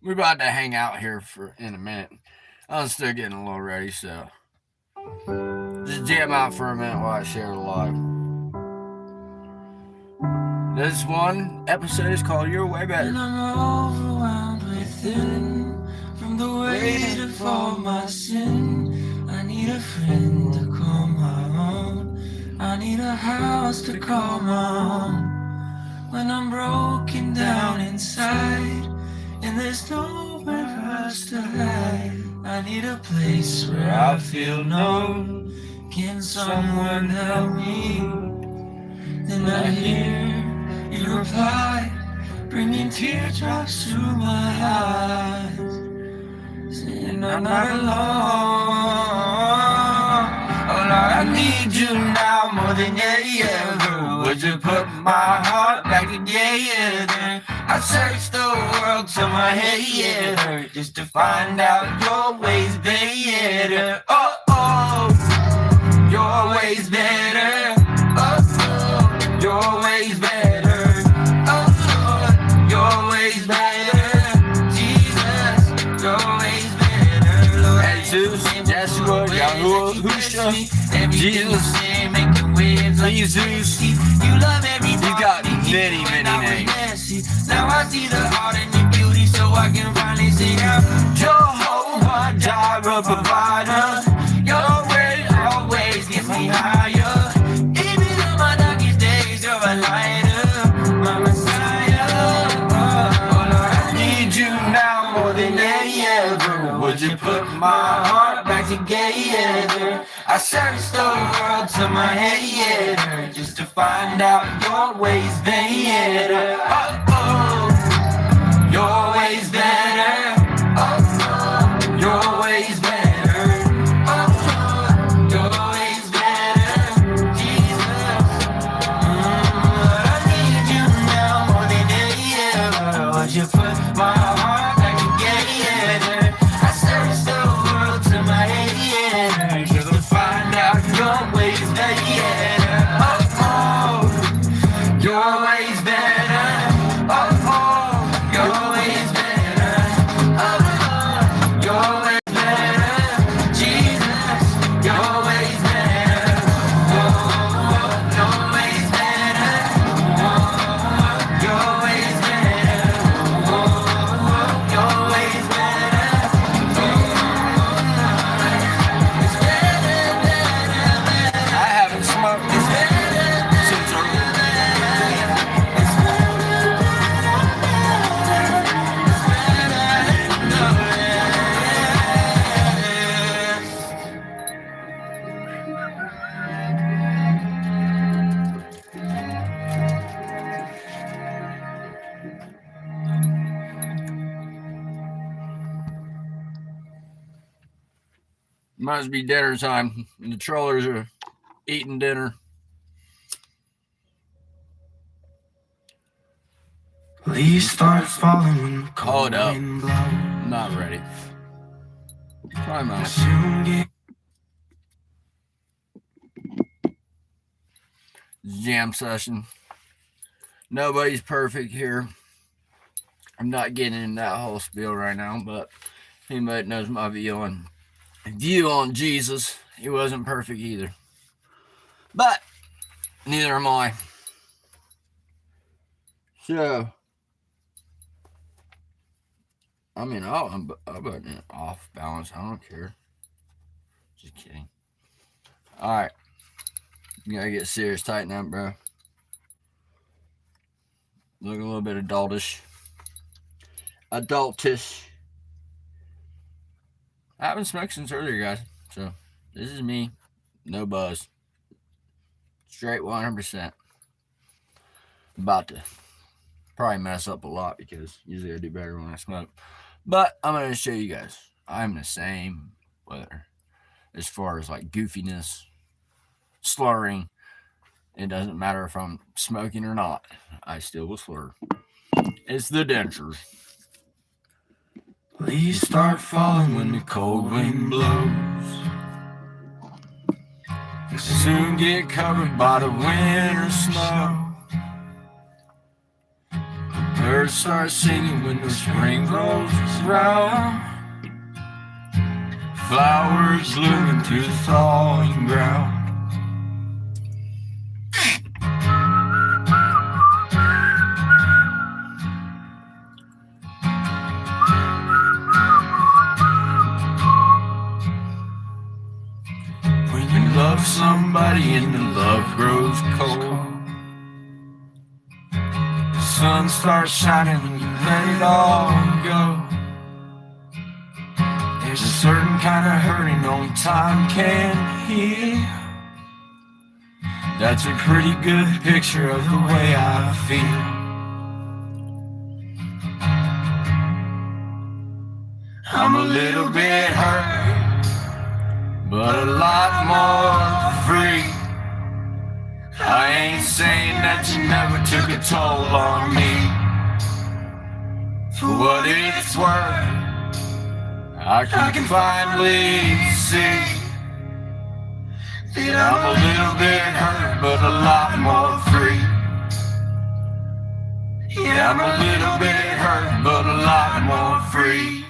We're about to hang out here for in a minute. I'm still getting a little ready, so just jam out for a minute while I share the live. This one episode is called Your Way Better. And I'm overwhelmed within from the weight of all my sin. I need a friend to call my own. I need a house to call my own. When I'm broken down inside and there's nowhere for us to hide, I need a place where I feel known. Can someone help me? Then I hear you reply, bringing teardrops to my eyes, saying I'm not alone. Oh Lord, I need you now more than ever. Would you put my heart back together? I searched the world till my head hurt just to find out your ways better. Oh, oh, your ways better. Oh, oh, your ways better. Oh, Lord, your ways better. Jesus, your ways better. Lord, Jesus, Yeshua, Yahushua, Jesus, Jesus. You love everybody. He's got many, many names. Now I see the art and the beauty, so I can finally sing out. Jehovah Jireh, provider. Your way always gets me higher. Even on my darkest days, you're a lighter, my Messiah. Oh Lord, I need you now more than ever. Would you put my heart back together? I searched the world till my head hurt just to find out your ways better. Oh, oh, your ways better. Oh, oh, your ways better. Oh, oh, your ways better. Jesus, I need you now more than ever. Would you put my heart back together? I searched the world till my head hurt just to find out your ways better. Oh, oh, your ways better. Oh, oh, your ways better. Oh, oh, your ways better. Jesus, your ways better. Oh, your ways better. Oh, your ways better. Oh, your ways better. I haven't smoked this since must be dinner time, and the trollers are eating dinner. Leaves start falling when the cold Hold up. wind blows. I'm not ready. Time out. Soon get Jam session. Nobody's perfect here. I'm not getting into that whole spiel right now, but anybody that knows my view on Jesus, he wasn't perfect either. But neither am I. So, I mean, I'll button it off balance. I don't care. Just kidding. All right. You gotta get serious. Tighten up, bro. Look a little bit adultish. Adultish. I haven't smoked since earlier, guys. So, this is me. No buzz. Straight 100%. About to probably mess up a lot because usually I do better when I smoke. But I'm going to show you guys. I'm the same, whether as far as like goofiness, slurring. It doesn't matter if I'm smoking or not. I still will slur. It's the dentures. leaves start falling when the cold wind blows. You soon get covered by the winter snow. Birds start singing when the spring rolls around. Flowers blooming through the thawing ground. When you love somebody and the love grows cold, the sun starts shining when you let it all go. There's a certain kind of hurting only time can heal. That's a pretty good picture of the way I feel. I'm a little bit hurt, but a lot more free. I ain't saying that you never took a toll on me. For what it's worth, I can finally see that I'm a little bit hurt, but a lot more free. Yeah, I'm a little bit hurt, but a lot more free.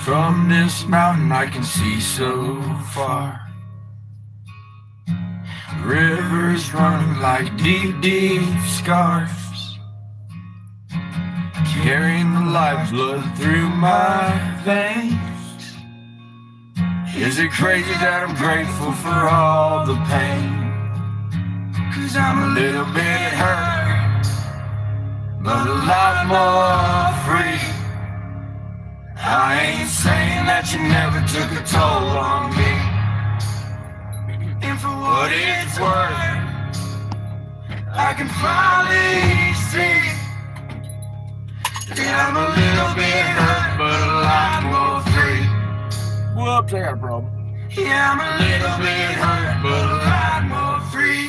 From this mountain I can see so far. Rivers running like deep, deep scarves, carrying the lifeblood through my veins. Is it crazy that I'm grateful for all the pain? 'Cause I'm a little bit hurt, but a lot more free. I ain't saying that you never took a toll on me. And for what it's worth, I can finally see that I'm a little bit hurt, but a lot more free. Whoops, I got a problem. Yeah, I'm a little bit hurt, but a lot more free.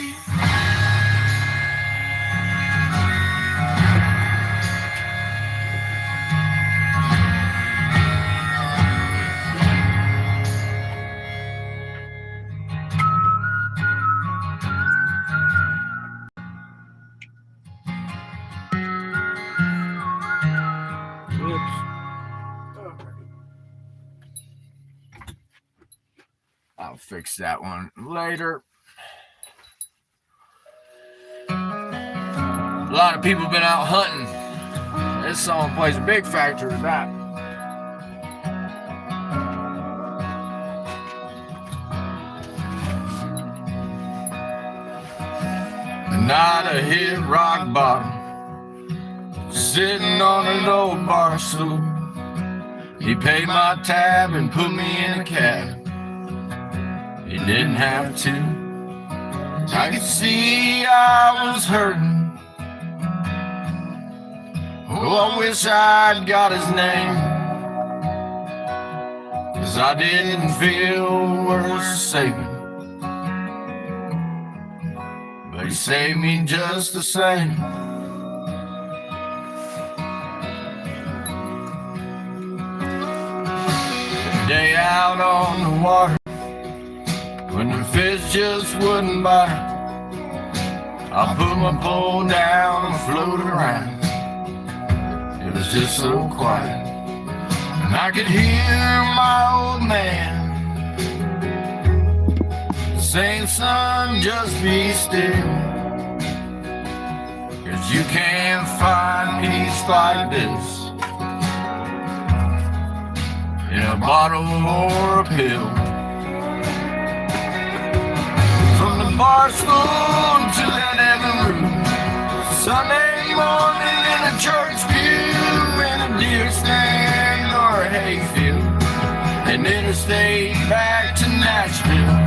I'll fix that one later. A lot of people been out hunting. This song plays a big factor in that. The night I hit rock bottom, sitting on an old bar stool. He paid my tab and put me in a cab. He didn't have to. I could see I was hurting. Oh, I wish I'd got his name, 'cause I didn't feel worth saving. But he saved me just the same. Day out on the water, when the fish just wouldn't bite, I put my pole down and floated around. It was just so quiet, and I could hear my old man saying, son, just be still, 'cause you can't find peace like this in a bottle or a pill. From the bar stool to that heaven room, Sunday morning in a church pew, in a deer stand or a hayfield, and interstate back to Nashville.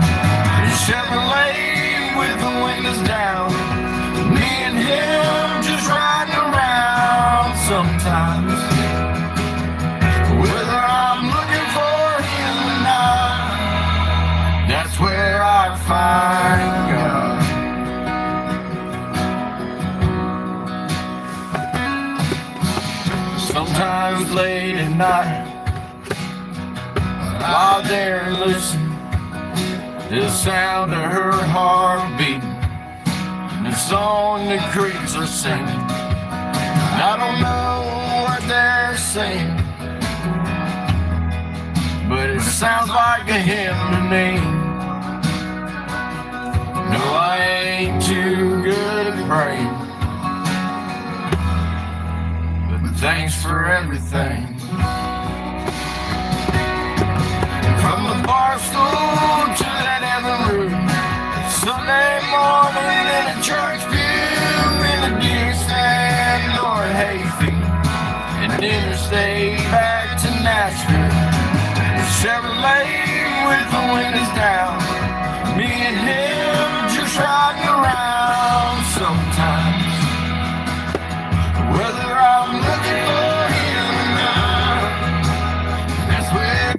A Chevrolet with the windows down, me and him just riding around sometimes. Whether I'm looking for him or not, find God. Sometimes late at night, I lie there and listen to the sound of her heartbeat and the song the crickets are singing. I don't know what they're saying, but it sounds like a hymn to me. No, I ain't too good at praying, but thanks for everything. From the bar stool to that other room, Sunday morning in a church pew, in a deer stand or a hayfield, and interstate back to Nashville. Chevrolet with the windows down, me and him just riding around sometimes. Whether I'm looking for him or not, that's where.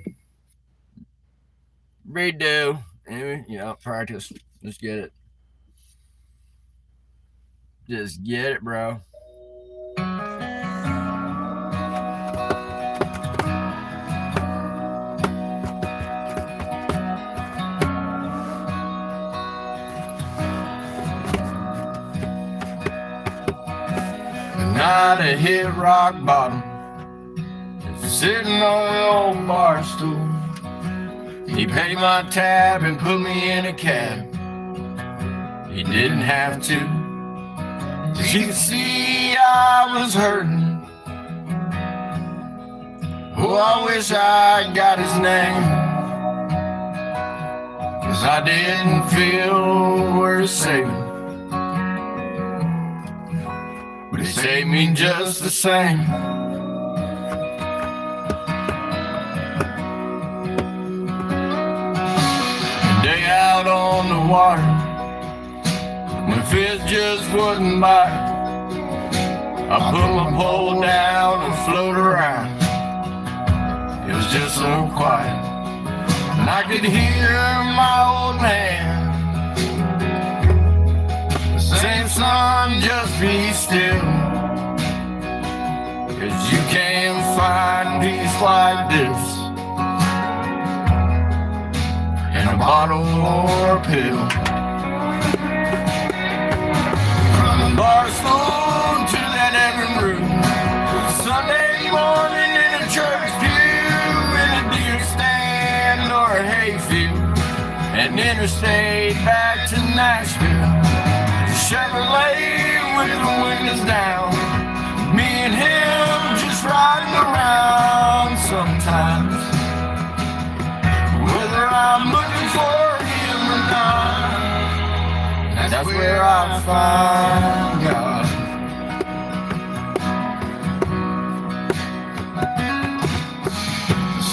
Redo. Anyway, yeah, practice. Just get it. Just get it, bro. Night I hit rock bottom, sitting on the old bar stool. He paid my tab and put me in a cab. He didn't have to. He could see I was hurting. Oh, I wish I got his name, 'cause I didn't feel worth saving. But he saved me just the same. A day out on the water, my fish just wouldn't bite. I put my pole down and float around. It was just so quiet, and I could hear my old man saying, son, just be still, 'cause you can't find peace like this in a bottle or a pill. From the bar stool to that every room, Sunday morning in a church pew, in a deer stand or a hayfield, and interstate back to Nashville. Chevrolet with the windows down, me and him just riding around sometimes. Whether I'm looking for him or not, that's where I find God.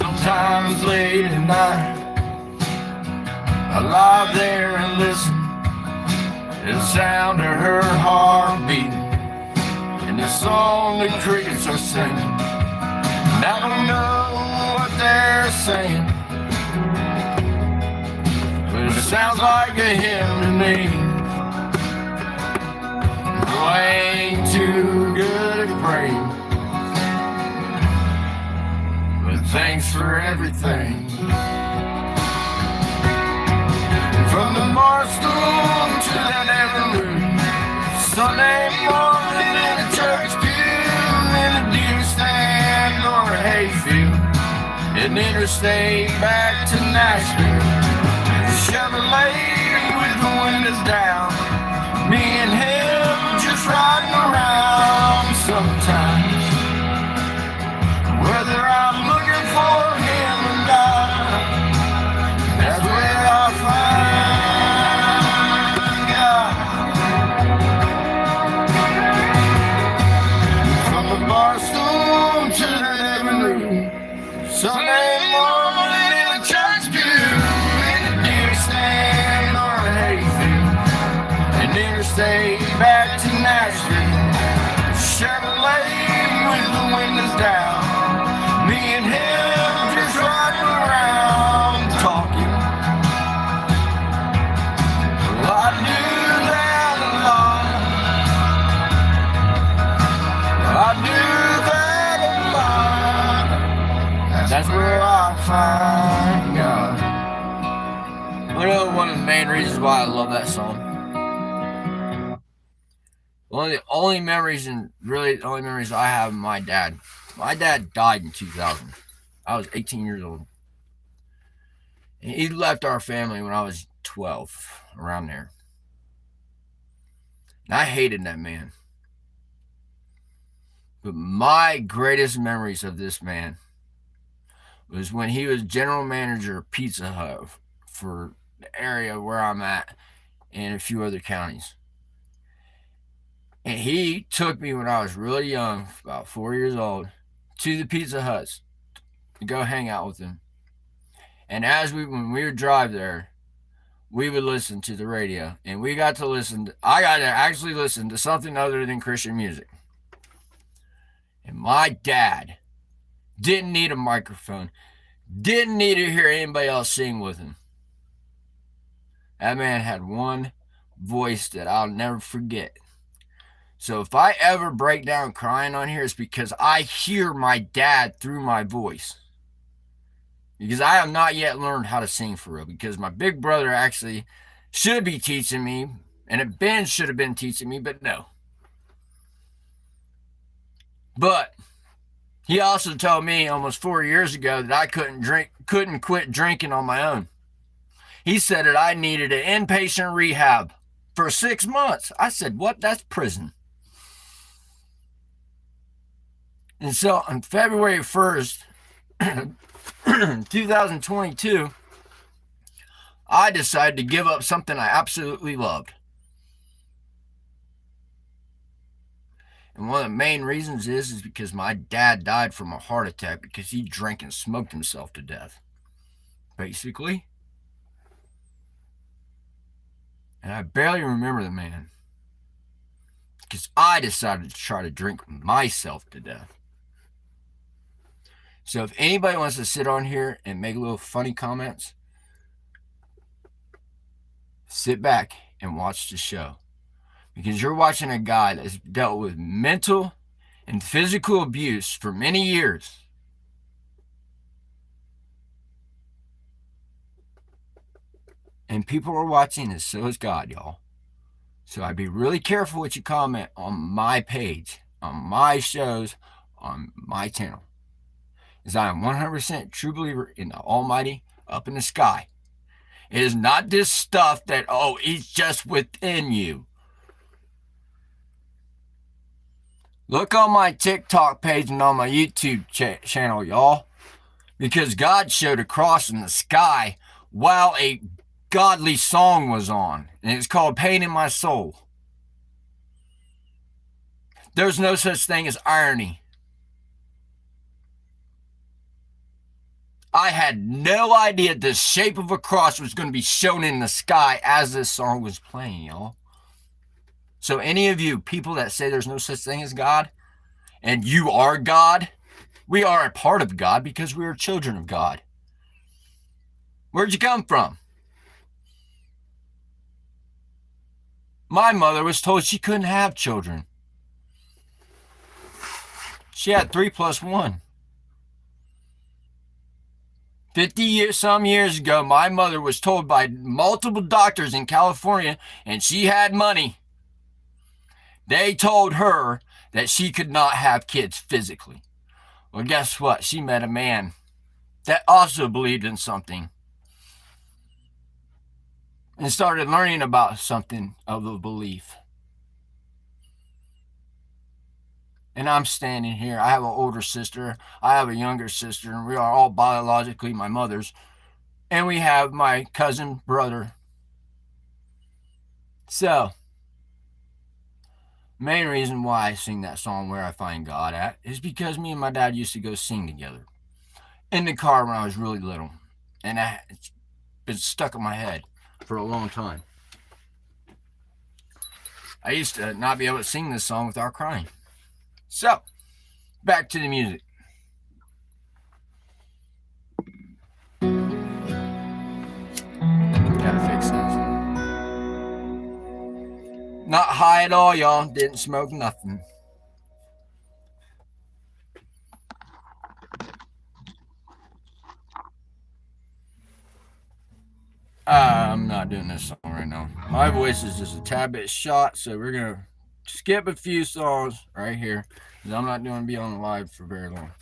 Sometimes late at night, I lie there and listen to the sound of her heartbeat and the song the crickets are singing. And I don't know what they're saying, but it sounds like a hymn to me. Oh, I ain't too good at praying, but thanks for everything. From the bar stool to that every room, Sunday morning in a church pew, in a deer stand or a hayfield, and interstate back to Nashville. Chevrolet with the windows down, me and him just riding around sometimes. Whether I'm looking for him or not, that's where I find God. From the bar stool to the living room, Sunday morning in a church pew, in a deer stand or a hayfield, one of the main reasons why I love that song. One of the only memories, and really the only memories I have of my dad. My dad died in 2000. I was 18 years old. And he left our family when I was 12, around there. And I hated that man. But my greatest memories of this man was when he was general manager of Pizza Hut for the area where I'm at and a few other counties. And he took me when I was really young, about 4 years old, to the Pizza Huts to go hang out with him. And when we would drive there, we would listen to the radio, and I got to actually listen to something other than Christian music. And my dad didn't need a microphone, didn't need to hear anybody else sing with him. That man had one voice that I'll never forget. So if I ever break down crying on here, it's because I hear my dad through my voice. Because I have not yet learned how to sing for real. Because my big brother actually should be teaching me, and Ben should have been teaching me, but no. But he also told me almost 4 years ago that I couldn't quit drinking on my own. He said that I needed an inpatient rehab for 6 months. I said, what? That's prison. And so on February 1st, 2022, I decided to give up something I absolutely loved. And one of the main reasons is because my dad died from a heart attack because he drank and smoked himself to death, basically. And I barely remember the man because I decided to try to drink myself to death. So if anybody wants to sit on here and make little funny comments, sit back and watch the show. Because you're watching a guy that's dealt with mental and physical abuse for many years. And people are watching, and so is God, y'all. So I'd be really careful what you comment on my page, on my shows, on my channel. As I am 100% true believer in the Almighty up in the sky. It is not this stuff that, he's just within you. Look on my TikTok page and on my YouTube channel, y'all. Because God showed a cross in the sky while a godly song was on. And it's called Pain in My Soul. There's no such thing as irony. I had no idea the shape of a cross was going to be shown in the sky as this song was playing, y'all. So any of you people that say there's no such thing as God, and you are God, we are a part of God because we are children of God. Where'd you come from? My mother was told she couldn't have children. She had 3 + 1. 50-some years ago, my mother was told by multiple doctors in California, and she had money. They told her that she could not have kids physically. Well, guess what? She met a man that also believed in something and started learning about something of a belief. And I'm standing here. I have an older sister. I have a younger sister. And we are all biologically my mother's. And we have my cousin brother. So, main reason why I sing that song, Where I Find God At, is because me and my dad used to go sing together in the car when I was really little. And it's been stuck in my head for a long time. I used to not be able to sing this song without crying. So, back to the music. Gotta fix this. Not high at all, y'all. Didn't smoke nothing. I'm not doing this song right now. My voice is just a tad bit shot, so we're gonna skip a few songs right here, because I'm not going to be on the live for very long.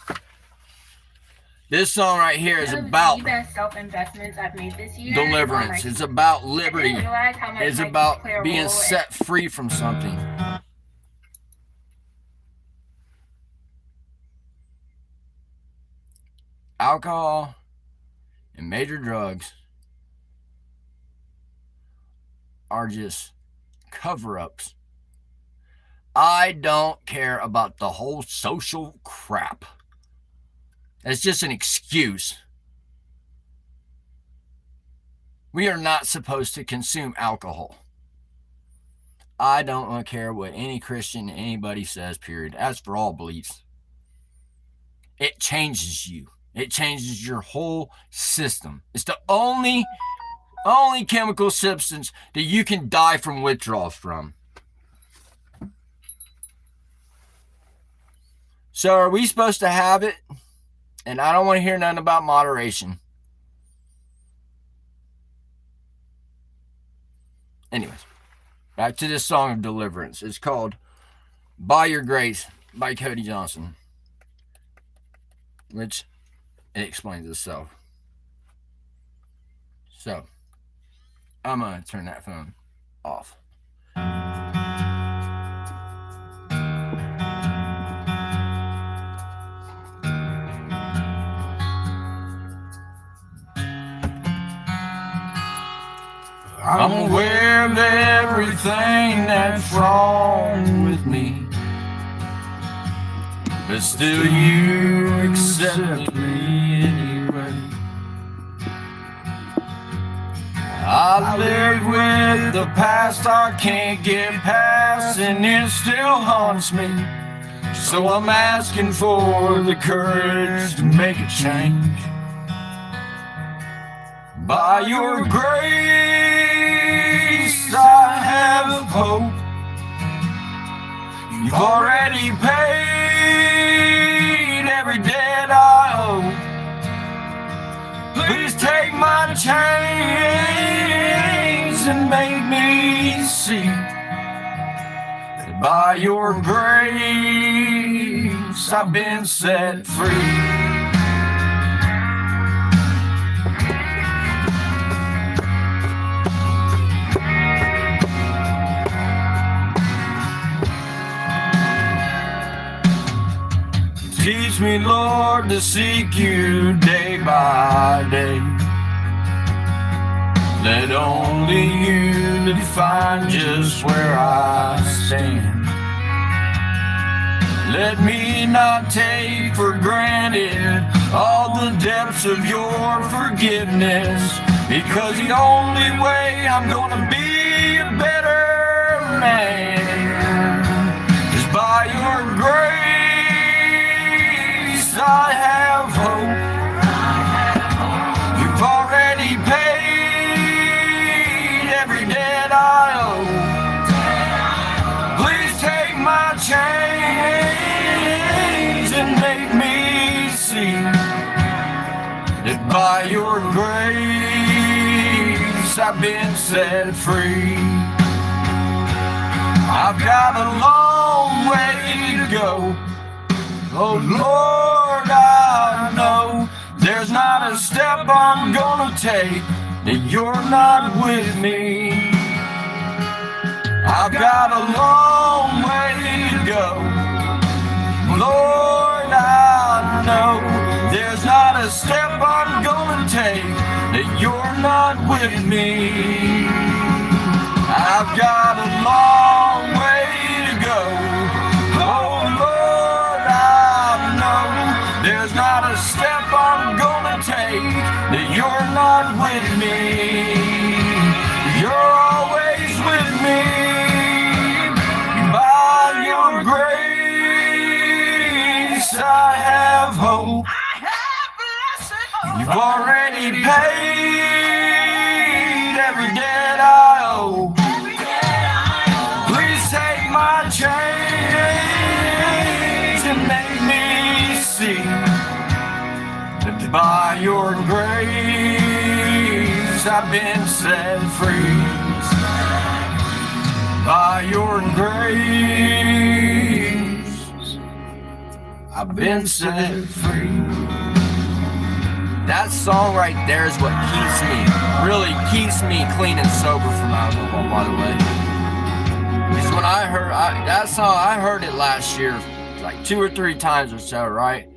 This song right here is about the best self-investments I've made this year. deliverance. It's about liberty. It's about being set free from something. Alcohol and major drugs are just cover-ups. I don't care about the whole social crap. It's just an excuse. We are not supposed to consume alcohol. I don't care what any Christian, anybody says, period. As for all beliefs, it changes you. It changes your whole system. It's the only chemical substance that you can die from withdrawal from. So are we supposed to have it? And I don't want to hear nothing about moderation. Anyways, back to this song of deliverance. It's called By Your Grace by Cody Johnson, which it explains itself. So, I'm going to turn that phone off. I'm aware of everything that's wrong with me, but still you accept me anyway. I live with the past I can't get past, and it still haunts me. So I'm asking for the courage to make a change. By your grace, I have hope. You've already paid every debt I owe. Please take my chains and make me see that by your grace I've been set free. Teach me, Lord, to seek you day by day. Let only you define just where I stand. Let me not take for granted all the depths of your forgiveness, because the only way I'm gonna be a better man is by your grace. I have hope. You've already paid every debt I owe. Please take my chains and make me see that by your grace I've been set free. I've got a long way to go. Oh Lord, I know there's not a step I'm gonna take that you're not with me. I've got a long way to go. Lord, I know there's not a step I'm gonna take that you're not with me. I've got a long way to go. Oh Lord, there's not a step I'm gonna take that you're not with me. You're always with me. By your grace I have hope. You've already paid every debt I owe. Please take my chains and make me see that by your grace I've been set free by your grace. I've been set free. That song right there is what really keeps me clean and sober from alcohol, by the way. Because when I heard that song, I heard it last year like 2 or 3 times or so, right?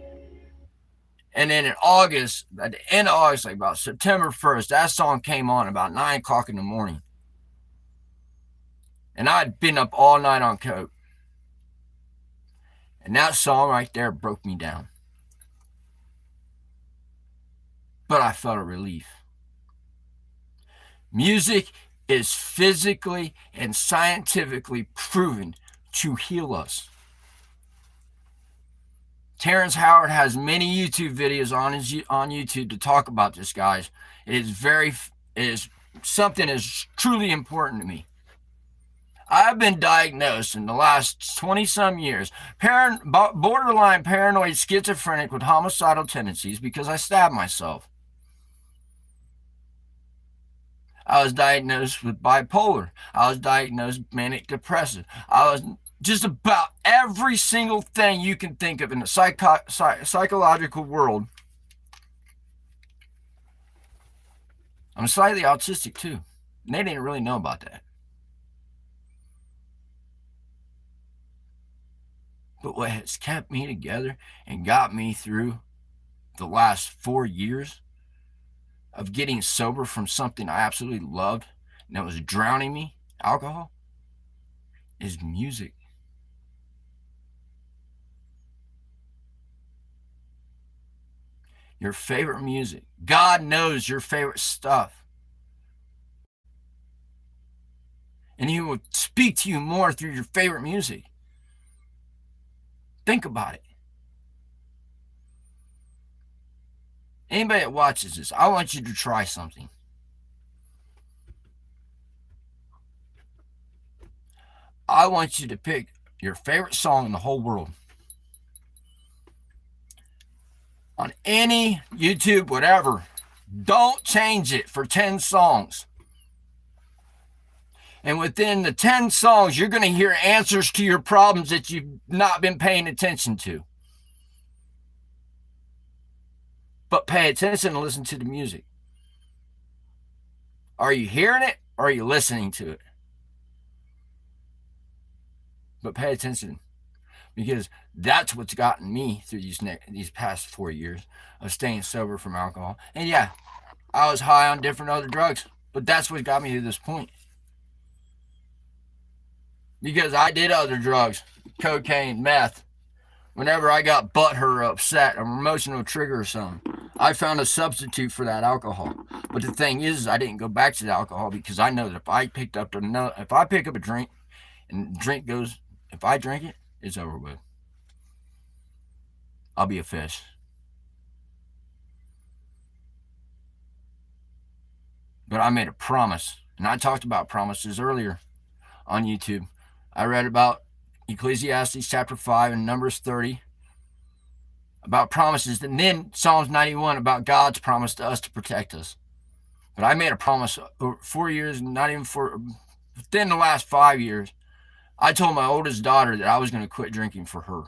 And then in August, at the end of August, like about September 1st, that song came on about 9 o'clock in the morning. And I'd been up all night on coke. And that song right there broke me down. But I felt a relief. Music is physically and scientifically proven to heal us. Terrence Howard has many YouTube videos on YouTube to talk about this, guys. It is something that's truly important to me. I've been diagnosed in the last 20-some years, borderline paranoid schizophrenic with homicidal tendencies because I stabbed myself. I was diagnosed with bipolar. I was diagnosed with manic depressive. I was just about every single thing you can think of in the psychological world. I'm slightly autistic too. And they didn't really know about that. But what has kept me together and got me through the last 4 years of getting sober from something I absolutely loved and that was drowning me, alcohol, is music. Your favorite music. God knows your favorite stuff. And He will speak to you more through your favorite music. Think about it. Anybody that watches this, I want you to try something. I want you to pick your favorite song in the whole world. On any YouTube, whatever. Don't change it for 10 songs. And within the 10 songs, you're going to hear answers to your problems that you've not been paying attention to. But pay attention and listen to the music. Are you hearing it or are you listening to it? But pay attention, because that's what's gotten me through these past 4 years of staying sober from alcohol. And yeah, I was high on different other drugs, but that's what got me to this point. Because I did other drugs, cocaine, meth. Whenever I got butthurt or upset, an emotional trigger or something, I found a substitute for that alcohol. But the thing is I didn't go back to the alcohol because I know that if I pick up a drink and if I drink it, it's over with. I'll be a fish. But I made a promise, and I talked about promises earlier on YouTube. I read about Ecclesiastes chapter 5 and Numbers 30 about promises, and then Psalms 91 about God's promise to us to protect us. But I made a promise over 4 years, within the last 5 years. I told my oldest daughter that I was going to quit drinking for her.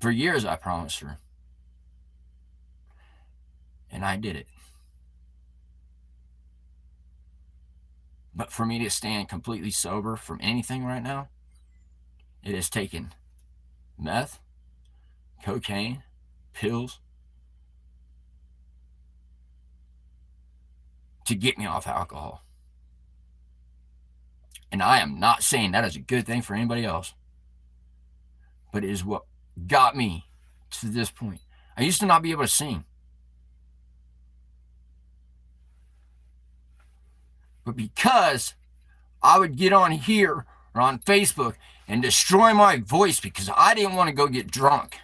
For years I promised her. And I did it. But for me to stand completely sober from anything right now, it has taken meth, cocaine, pills to get me off alcohol. And I am not saying that is a good thing for anybody else, but it is what got me to this point. I used to not be able to sing. But because I would get on here or on Facebook and destroy my voice because I didn't want to go get drunk,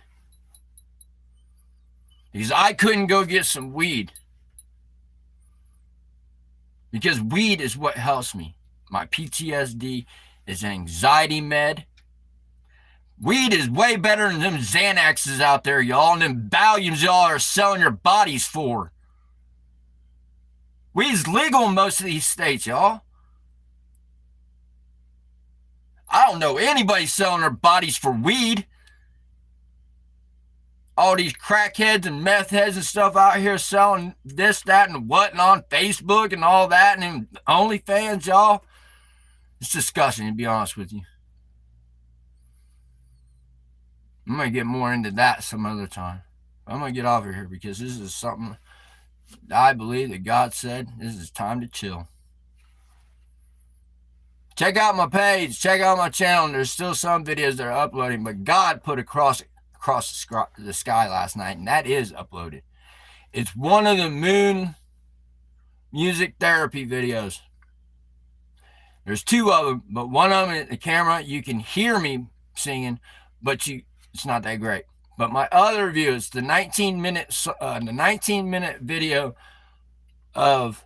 because I couldn't go get some weed, because weed is what helps me. My PTSD is an anxiety med. Weed is way better than them Xanaxes out there, y'all, and them Valiums y'all are selling your bodies for. Weed's legal in most of these states, y'all. I don't know anybody selling their bodies for weed. All these crackheads and meth heads and stuff out here selling this, that, and what, and on Facebook and all that, and OnlyFans, y'all. It's disgusting, to be honest with you. I'm going to get more into that some other time. I'm going to get off of here because this is something I believe that God said this is time to chill. Check out my page. Check out my channel. There's still some videos that are uploading, but God put across the sky last night, and that is uploaded. It's one of the Moon music therapy videos. There's two of them, but one of them at the camera, you can hear me singing, but it's not that great. But my other review is the 19-minute video of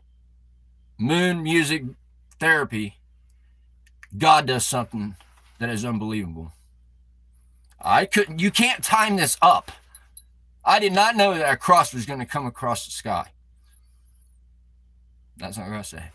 Moon music therapy. God does something that is unbelievable. You can't time this up. I did not know that a cross was going to come across the sky. That's what I'm going to say.